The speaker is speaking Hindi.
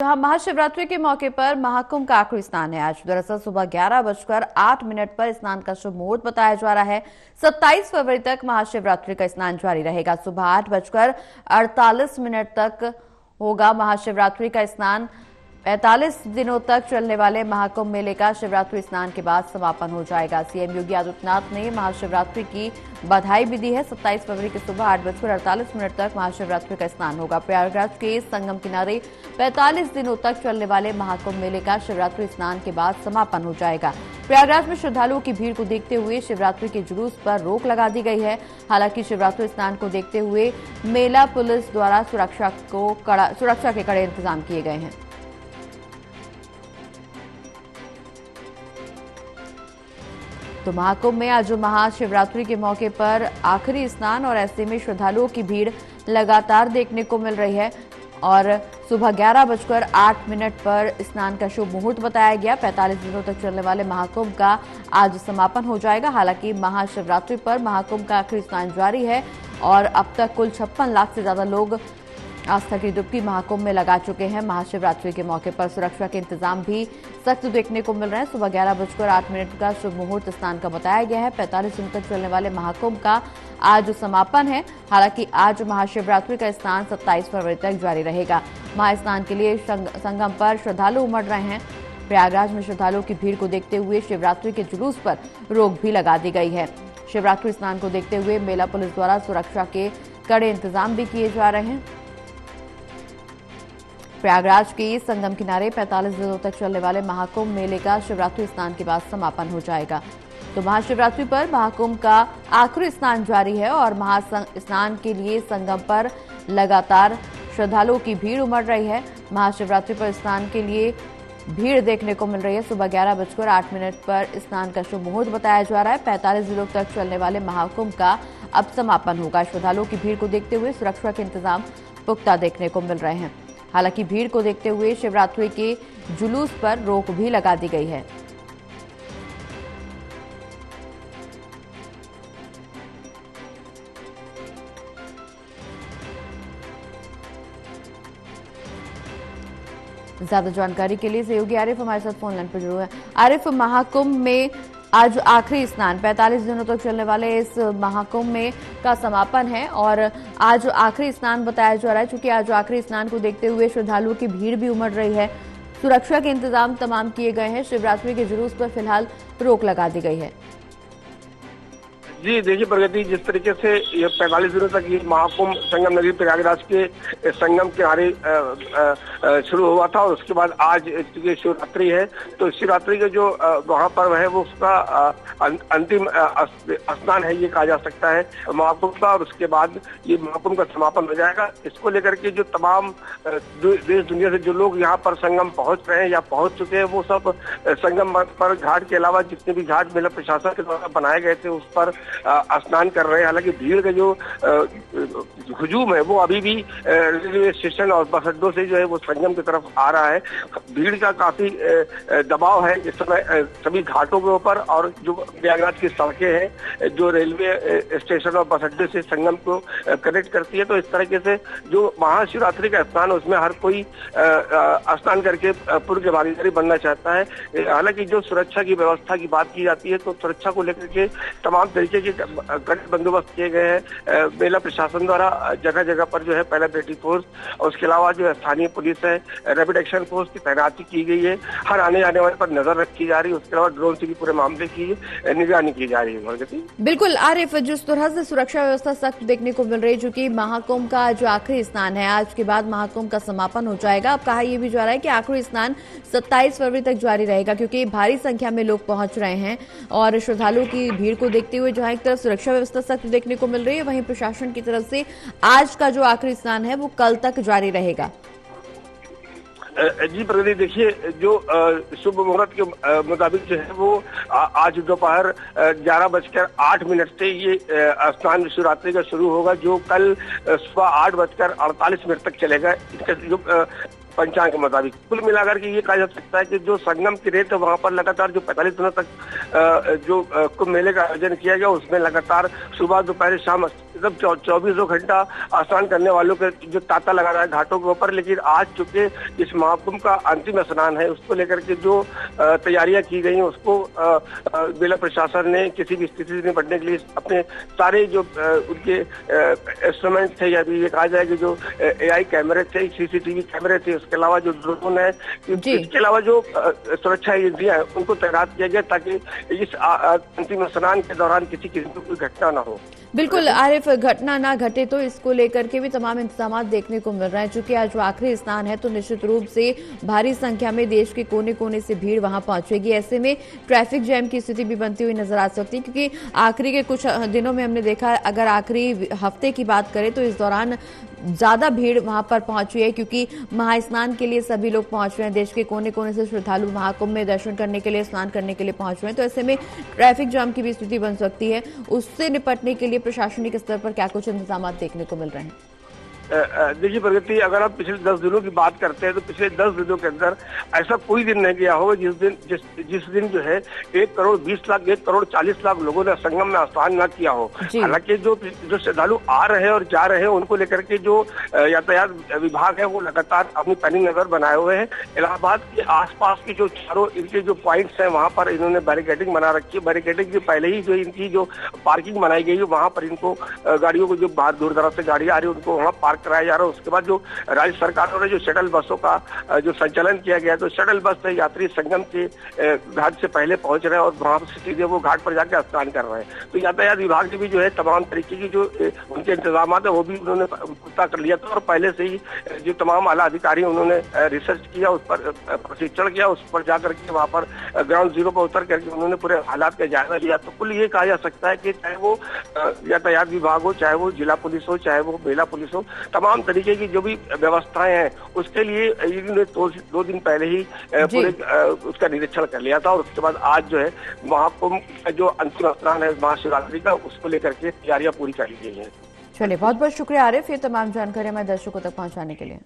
जहां महाशिवरात्रि के मौके पर महाकुंभ का आखिरी स्नान है। आज दरअसल सुबह 11:08 पर स्नान का शुभ मुहूर्त बताया जा रहा है। 27 फरवरी तक महाशिवरात्रि का स्नान जारी रहेगा। सुबह 8:48 तक होगा महाशिवरात्रि का स्नान। 45 दिनों तक चलने वाले महाकुंभ मेले का शिवरात्रि स्नान के बाद समापन हो जाएगा। सीएम योगी आदित्यनाथ ने महाशिवरात्रि की बधाई भी दी है। 27 फरवरी की सुबह 8:48 तक महाशिवरात्रि का स्नान होगा। प्रयागराज के संगम किनारे 45 दिनों तक चलने वाले महाकुंभ मेले का शिवरात्रि स्नान के बाद समापन हो जाएगा। प्रयागराज में श्रद्धालुओं की भीड़ को देखते हुए शिवरात्रि के जुलूस पर रोक लगा दी गई है। हालांकि शिवरात्रि स्नान को देखते हुए मेला पुलिस द्वारा सुरक्षा के कड़े इंतजाम किए गए हैं। तो महाकुंभ में आज महाशिवरात्रि के मौके पर आखिरी स्नान और ऐसे में श्रद्धालुओं की भीड़ लगातार देखने को मिल रही है और सुबह 11:08 पर स्नान का शुभ मुहूर्त बताया गया। 45 दिनों तक चलने वाले महाकुंभ का आज समापन हो जाएगा। हालांकि महाशिवरात्रि पर महाकुंभ का आखिरी स्नान जारी है और अब तक कुल 56 लाख से ज्यादा लोग आस्था की डुबकी महाकुंभ में लगा चुके हैं। महाशिवरात्रि के मौके पर सुरक्षा के इंतजाम भी सख्त देखने को मिल रहे हैं। सुबह 11:08 का शुभ मुहूर्त स्नान का बताया गया है। 45 दिनों तक चलने वाले महाकुंभ का आज समापन है। हालांकि आज महाशिवरात्रि का स्नान 27 फरवरी तक जारी रहेगा। महास्नान के लिए संगम पर श्रद्धालु उमड़ रहे हैं। प्रयागराज में श्रद्धालुओं की भीड़ को देखते हुए शिवरात्रि के जुलूस पर रोक भी लगा दी गई है। शिवरात्रि स्नान को देखते हुए मेला पुलिस द्वारा सुरक्षा के कड़े इंतजाम भी किए जा रहे हैं। प्रयागराज के संगम किनारे 45 दिनों तक चलने वाले महाकुंभ मेले का शिवरात्रि स्नान के बाद समापन हो जाएगा। तो महाशिवरात्रि पर महाकुंभ का आखिरी स्नान जारी है और महास्नान के लिए संगम पर लगातार श्रद्धालुओं की भीड़ उमड़ रही है। महाशिवरात्रि पर स्नान के लिए भीड़ देखने को मिल रही है। सुबह 11:08 पर स्नान का शुभ मुहूर्त बताया जा रहा है। 45 दिनों तक चलने वाले महाकुंभ का अब समापन होगा। श्रद्धालुओं की भीड़ को देखते हुए सुरक्षा के इंतजाम पुख्ता देखने को मिल रहे हैं। हालांकि भीड़ को देखते हुए शिवरात्रि के जुलूस पर रोक भी लगा दी गई है। ज्यादा जानकारी के लिए सहयोगी आरिफ हमारे साथ फोन लाइन पर जुड़े हैं। आरिफ, महाकुंभ में आज आखिरी स्नान 45 दिनों तक चलने वाले इस महाकुंभ में का समापन है और आज आखिरी स्नान बताया जा रहा है। चूंकि आज आखिरी स्नान को देखते हुए श्रद्धालुओं की भीड़ भी उमड़ रही है। सुरक्षा के इंतजाम तमाम किए गए हैं। शिवरात्रि के जुलूस पर फिलहाल रोक लगा दी गई है। जी देखिए प्रगति, जिस तरीके से ये 45 दिनों तक ये महाकुंभ संगम नगरी प्रयागराज के संगम किनारे शुरू हुआ था और उसके बाद आज चूंकि शिवरात्रि है तो शिवरात्रि का जो महापर्व है वो उसका अंतिम स्नान है ये कहा जा सकता है महाकुंभ का। और उसके बाद ये महाकुंभ का समापन हो जाएगा। इसको लेकर के जो तमाम देश दुनिया से जो लोग यहाँ पर संगम पहुंच रहे हैं या पहुंच चुके हैं वो सब संगम पर घाट के अलावा जितने भी घाट मेला प्रशासन के द्वारा बनाए गए थे उस पर स्नान कर रहे हैं। हालांकि भीड़ का जो हुजूम है वो अभी भी रेलवे स्टेशन और बस अड्डों से जो है वो संगम की तरफ आ रहा है। भीड़ का काफी दबाव है इस समय सभी घाटों के ऊपर और जो प्रयागराज की सड़कें हैं जो रेलवे स्टेशन और बस अड्डे से संगम को कनेक्ट करती है। तो इस तरीके से जो महाशिवरात्रि का स्नान उसमें हर कोई स्नान करके पूर्व के भागीदारी बनना चाहता है। हालांकि जो सुरक्षा की व्यवस्था की बात की जाती है तो सुरक्षा को लेकर के तमाम तरीके के कड़े बंदोबस्त किए गए हैं मेला प्रशासन द्वारा। जगह जगह पर जो है पैरामिलिट्री फोर्स और उसके अलावा जो है स्थानीय पुलिस है, रैपिड एक्शन फोर्स की तैनाती की गई है। हर आने जाने वाले पर नजर रखी जा रही है। उसके अलावा ड्रोन से भी पूरे मामले की निगरानी की जा रही है। बिल्कुल आरिफ, जिस तरह से सुरक्षा व्यवस्था सख्त देखने को मिल रही है, चूंकि महाकुंभ का जो आखिरी स्नान है आज के बाद महाकुंभ का समापन हो जाएगा। अब कहा यह भी जा रहा है कि आखिरी स्नान 27 फरवरी तक जारी रहेगा क्योंकि भारी संख्या में लोग पहुंच रहे हैं और श्रद्धालुओं की भीड़ को देखते हुए जहां एक तरफ सुरक्षा व्यवस्था सख्त देखने को मिल रही है वहीं प्रशासन की तरफ से आज का जो आखिरी स्नान है वो कल तक जारी रहेगा। जी प्रगति, देखिए जो शुभ मुहूर्त के मुताबिक जो है वो आज दोपहर 11:08 से ये स्नान शिवरात्रि का शुरू होगा जो कल सुबह 8:48 तक चलेगा। इसका जो पंचांग के मुताबिक। कुल मिलाकर के ये कहा जा सकता है कि जो संगम की रेत है वहां पर लगातार जो 45 दिनों तक जो कुंभ मेले का आयोजन किया गया उसमें लगातार सुबह दोपहर शाम एकदम 24 घंटा स्नान करने वालों के जो तांता लगा रहा है घाटों के ऊपर। लेकिन आज चूंकि इस महाकुंभ का अंतिम स्नान है उसको लेकर के जो तैयारियां की गई उसको जिला प्रशासन ने किसी भी स्थिति से निपटने के लिए अपने सारे जो उनके इंस्ट्रूमेंट थे या ये कहा जाए कि जो AI कैमरे थे, CCTV कैमरे थे, उसके अलावा जो ड्रोन है, इसके अलावा जो सुरक्षा एजेंसियां हैं उनको तैनात किया गया ताकि इस अंतिम स्नान के दौरान किसी किस्म की कोई घटना ना हो। बिल्कुल आरिफ, घटना ना घटे तो इसको लेकर के भी तमाम इंतजाम देखने को मिल रहे हैं। चूंकि आज आखिरी स्नान है तो निश्चित रूप से भारी संख्या में देश के कोने कोने से भीड़ वहां पहुंचेगी। ऐसे में ट्रैफिक जैम की स्थिति भी बनती हुई नजर आ सकती है, क्योंकि आखिरी के कुछ दिनों में हमने देखा, अगर आखिरी हफ्ते की बात करें तो इस दौरान ज्यादा भीड़ वहां पर पहुंची है, क्योंकि महास्नान के लिए सभी लोग पहुंच रहे हैं। देश के कोने कोने से श्रद्धालु महाकुंभ में दर्शन करने के लिए, स्नान करने के लिए पहुंच रहे हैं। तो ऐसे में ट्रैफिक जाम की भी स्थिति बन सकती है। उससे निपटने के लिए प्रशासनिक स्तर पर क्या कुछ इंतजाम देखने को मिल रहे हैं? देखिए प्रगति, अगर आप पिछले 10 दिनों की बात करते हैं तो पिछले 10 दिनों के अंदर ऐसा कोई दिन नहीं गया होगा जिस दिन जो है 1 करोड़ 20 लाख 1 करोड़ 40 लाख लोगों ने संगम में स्नान न किया हो। हालांकि जो श्रद्धालु आ रहे हैं और जा रहे हैं उनको लेकर के जो यातायात विभाग है वो लगातार अपनी पैनी नजर बनाए हुए हैं। इलाहाबाद के आसपास की जो चारों इनके जो पॉइंट्स हैं वहां पर इन्होंने बैरिकेडिंग बना रखी है। बैरिकेडिंग के पहले ही जो इनकी जो पार्किंग बनाई गई है वहां पर इनको गाड़ियों को जो बाहर दूर दराज से गाड़ियां आ रही है उनको वहां पार्क कराया जा रहा है। उसके बाद जो राज्य सरकार ने जो शटल बसों का जो संचालन किया गया तो शटल बस से यात्री संगम के घाट से पहले पहुंच रहे हैं और वहां से सीधे वो घाट पर जाकर स्नान कर रहे हैं। तो यातायात विभाग ने भी जो है तमाम तरीके की जो उनके इंतजाम है वो भी उन्होंने पुख्ता कर लिया था और पहले से ही जो तमाम आला अधिकारी उन्होंने रिसर्च किया, उस पर प्रशिक्षण किया, उस पर जाकर के वहां पर ग्राउंड जीरो पर उतर करके उन्होंने पूरे हालात का जायजा लिया। तो कुल ये कहा जा सकता है कि चाहे वो यातायात विभाग हो, चाहे वो जिला पुलिस हो, चाहे वो महिला पुलिस हो, तमाम तरीके की जो भी व्यवस्थाएं हैं उसके लिए इन्होंने 2 दिन पहले ही पूरे उसका निरीक्षण कर लिया था और उसके बाद आज जो है महाकुंभ का जो अंतिम स्नान है महाशिवरात्रि का उसको लेकर के तैयारियां पूरी कर ली गई हैं। चलिए, बहुत बहुत शुक्रिया आरिफ, ये तमाम जानकारी हमारे दर्शकों तक पहुंचाने के लिए।